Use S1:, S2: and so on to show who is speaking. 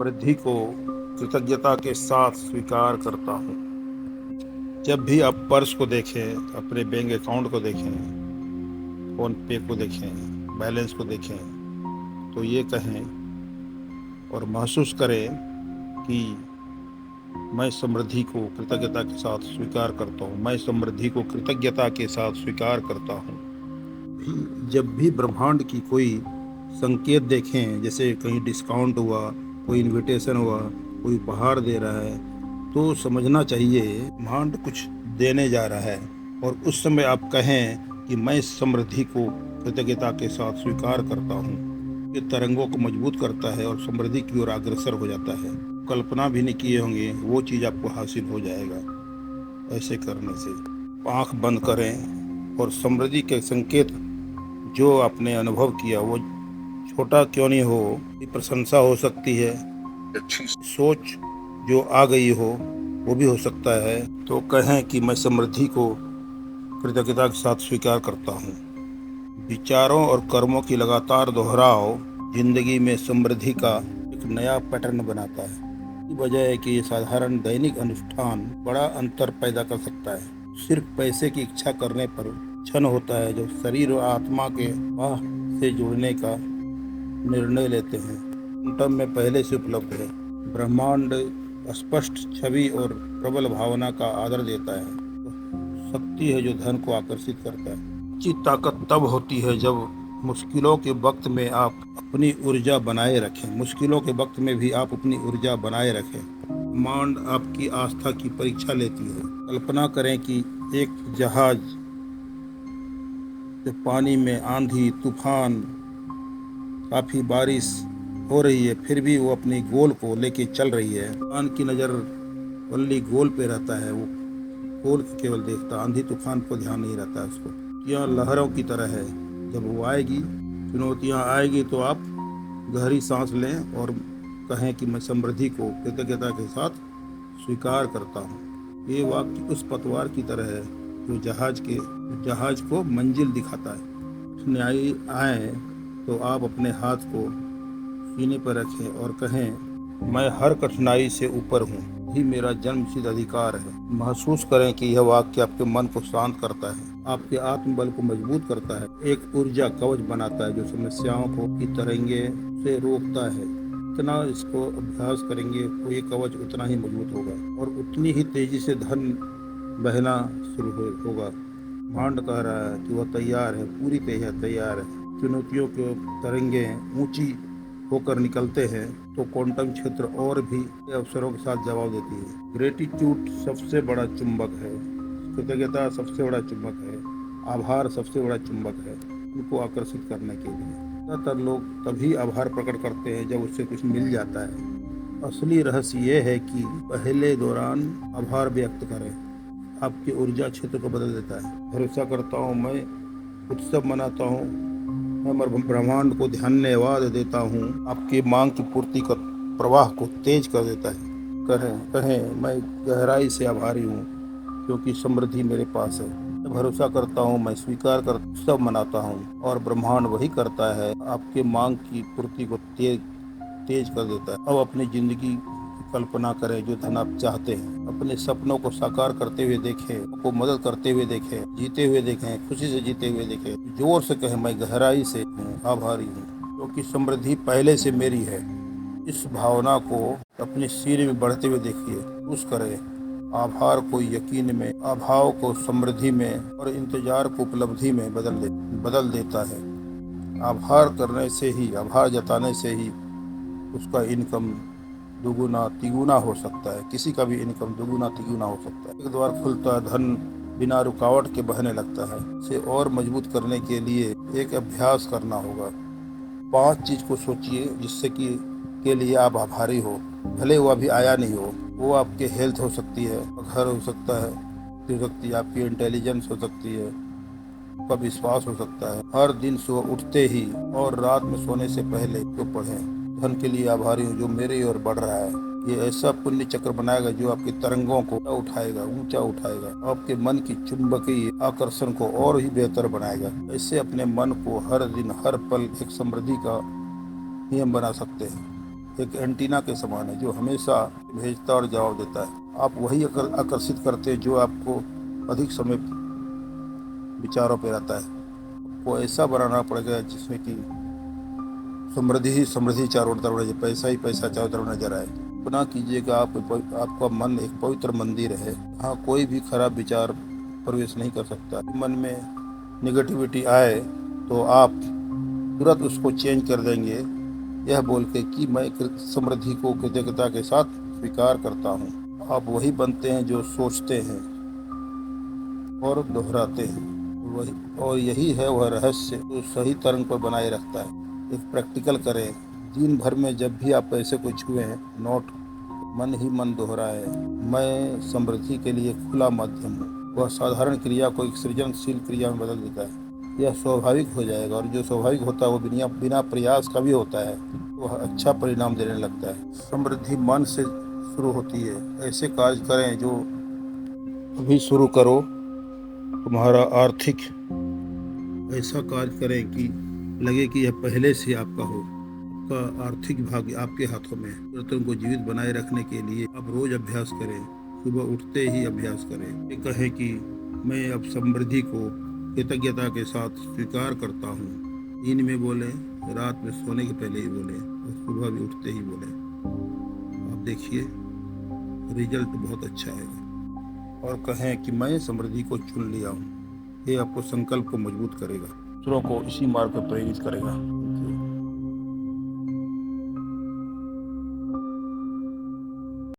S1: वृद्धि को कृतज्ञता के साथ स्वीकार करता हूँ। जब भी आप पर्स को देखें, अपने बैंक अकाउंट को देखें, फ़ोन पे को देखें, बैलेंस को देखें, तो ये कहें और महसूस करें कि मैं समृद्धि को कृतज्ञता के साथ स्वीकार करता हूँ। मैं समृद्धि को कृतज्ञता के साथ स्वीकार करता हूँ। जब भी ब्रह्मांड की कोई संकेत देखें, जैसे कहीं डिस्काउंट हुआ, कोई इनविटेशन हुआ, कोई उपहार दे रहा है, तो समझना चाहिए ब्रह्मांड कुछ देने जा रहा है। और उस समय आप कहें कि मैं समृद्धि को कृतज्ञता के साथ स्वीकार करता हूँ। ये तरंगों को मजबूत करता है और समृद्धि की ओर अग्रसर हो जाता है। कल्पना भी नहीं किए होंगे वो चीज़ आपको हासिल हो जाएगा। ऐसे करने से आँख बंद करें और समृद्धि के संकेत जो आपने अनुभव किया, वो छोटा क्यों नहीं हो, प्रशंसा हो सकती है, अच्छी सोच जो आ गई हो वो भी हो सकता है। तो कहें कि मैं समृद्धि को कृतज्ञता के साथ स्वीकार करता हूँ। विचारों और कर्मों की लगातार दोहराव जिंदगी में समृद्धि का एक नया पैटर्न बनाता है। वजह है कि ये साधारण दैनिक अनुष्ठान बड़ा अंतर पैदा कर सकता है। सिर्फ पैसे की इच्छा करने पर क्षण होता है जो शरीर और आत्मा के वाह से जुड़ने का निर्णय लेते हैं। क्वांटम में पहले से उपलब्ध है। ब्रह्मांड स्पष्ट छवि और प्रबल भावना का आदर देता है। शक्ति है जो धन को आकर्षित करता है। सच्ची ताकत तब होती है जब मुश्किलों के वक्त में आप अपनी ऊर्जा बनाए रखें। मुश्किलों के वक्त में भी आप अपनी ऊर्जा बनाए रखें। ब्रह्मांड आपकी आस्था की परीक्षा लेती है। कल्पना करें कि एक जहाज जो पानी में आंधी तूफान काफी बारिश हो रही है, फिर भी वो अपनी गोल को लेके चल रही है। इंसान की नज़र वल्ली गोल पे रहता है, वो गोल केवल देखता, आंधी तूफान को ध्यान नहीं रहता है उसको। यह लहरों की तरह है, जब वो आएगी, चुनौतियाँ आएगी, तो आप गहरी सांस लें और कहें कि मैं समृद्धि को कृतज्ञता के साथ स्वीकार करता हूँ। ये वाक्य उस पतवार की तरह है जो जहाज को मंजिल दिखाता है। कठिनाई आए तो आप अपने हाथ को सीने पर रखें और कहें मैं हर कठिनाई से ऊपर हूँ, ही मेरा जन्मसिद्ध अधिकार है। महसूस करें कि यह वाक्य आपके मन को शांत करता है, आपके आत्मबल को मजबूत करता है, एक ऊर्जा कवच बनाता है जो समस्याओं को की तरंगे से रोकता है। जितना इसको अभ्यास करेंगे वो ये कवच उतना ही मजबूत होगा और उतनी ही तेजी से धन बहना शुरू होगा। भांड कह रहा है कि वह तैयार है, पूरी तैयार है। चुनौतियों के तरंगे ऊंची होकर निकलते हैं तो क्वांटम क्षेत्र और भी अवसरों के साथ जवाब देती है। ग्रेटिट्यूड सबसे बड़ा चुंबक है, कृतज्ञता सबसे बड़ा चुंबक है, आभार सबसे बड़ा चुंबक है उनको आकर्षित करने के लिए। ज़्यादातर लोग तभी आभार प्रकट करते हैं जब उससे कुछ मिल जाता है। असली रहस्य ये है कि पहले दौरान आभार व्यक्त करें, आपकी ऊर्जा क्षेत्र को बदल देता है। भरोसा करता हूँ, मैं उत्सव मनाता हूँ, मैं ब्रह्मांड को धन्यवाद देता हूँ, आपकी मांग की पूर्ति का प्रवाह को तेज कर देता है। कहें मैं गहराई से आभारी हूँ क्योंकि समृद्धि मेरे पास है। मैं भरोसा करता हूँ, मैं स्वीकार कर उत्सव मनाता हूँ और ब्रह्मांड वही करता है, आपके मांग की पूर्ति को तेज कर देता है। अब अपनी जिंदगी कल्पना करें जो धन आप चाहते हैं, अपने सपनों को साकार करते हुए देखें, को मदद करते हुए देखें, जीते हुए देखें, खुशी से जीते हुए देखें। जोर से कहें मैं गहराई से हूँ, आभारी हूँ क्योंकि समृद्धि पहले से मेरी है। इस भावना को अपने सिर में बढ़ते हुए देखिए, खुश करें। आभार को यकीन में, अभाव को समृद्धि में और इंतजार को उपलब्धि में बदल देता है। आभार करने से ही, आभार जताने से ही उसका इनकम दुगुना तिगुना हो सकता है। किसी का भी इनकम दुगुना तिगुना हो सकता है। एक द्वार खुलता धन बिना रुकावट के बहने लगता है। इसे और मजबूत करने के लिए एक अभ्यास करना होगा। 5 चीज को सोचिए जिससे कि के लिए आप आभारी हो, भले वो अभी आया नहीं हो। वो आपके हेल्थ हो सकती है, घर हो सकता है, आपकी इंटेलिजेंस हो सकती है, आपका विश्वास हो सकता है। हर दिन सुबह उठते ही और रात में सोने से पहले तो पढ़ें, धन के लिए आभारी हूँ जो मेरी ओर बढ़ रहा है। ये ऐसा पुण्य चक्र बनाएगा जो आपकी तरंगों को ऊंचा उठाएगा, आपके मन की चुंबकीय आकर्षण को और ही बेहतर बनाएगा। ऐसे अपने मन को हर दिन हर पल एक समृद्धि का नियम बना सकते हैं। एक एंटीना के समान है जो हमेशा भेजता और जवाब देता है। आप वही आकर्षित करते हैं जो आपको अधिक समय विचारों पे रहता है। वो ऐसा बनाना पड़ेगा जिसमें कि समृद्धि ही समृद्धि चारों तरफ नजर, पैसा ही पैसा चारों तरफ नजर आए। अपना कीजिएगा आपका मन एक पवित्र मंदिर है। हाँ, कोई भी खराब विचार प्रवेश नहीं कर सकता। मन में निगेटिविटी आए तो आप तुरंत उसको चेंज कर देंगे, यह बोल के कि मैं समृद्धि को कृतज्ञता के साथ स्वीकार करता हूँ। आप वही बनते हैं जो सोचते हैं और दोहराते हैं। वही और यही है वह रहस्य जो सही तरंग पर बनाए रखता है। एक प्रैक्टिकल करें, दिन भर में जब भी आप पैसे को छुएं, नोट मन ही मन दोहराए, मैं समृद्धि के लिए खुला माध्यम हूँ। वह साधारण क्रिया को एक सृजनशील क्रिया में बदल देता है। यह स्वाभाविक हो जाएगा और जो स्वाभाविक होता है वो बिना प्रयास का भी होता है, वह अच्छा परिणाम देने लगता है। समृद्धि मन से शुरू होती है। ऐसे कार्य करें जो अभी शुरू करो तुम्हारा आर्थिक, ऐसा कार्य करें कि लगे कि यह पहले से आपका हो। आपका आर्थिक भाग्य आपके हाथों में है। तुम को जीवित बनाए रखने के लिए आप रोज अभ्यास करें, सुबह उठते ही अभ्यास करें। ये कहें कि मैं अब समृद्धि को कृतज्ञता के साथ स्वीकार करता हूँ। दिन में बोले, रात में सोने के पहले ही बोले और सुबह भी उठते ही बोले। आप देखिए रिजल्ट बहुत अच्छा आएगा। और कहें कि मैं समृद्धि को चुन लिया हूँ। ये आपको संकल्प को मजबूत करेगा, दूसरों को इसी मार्ग पर प्रेरित करेगा।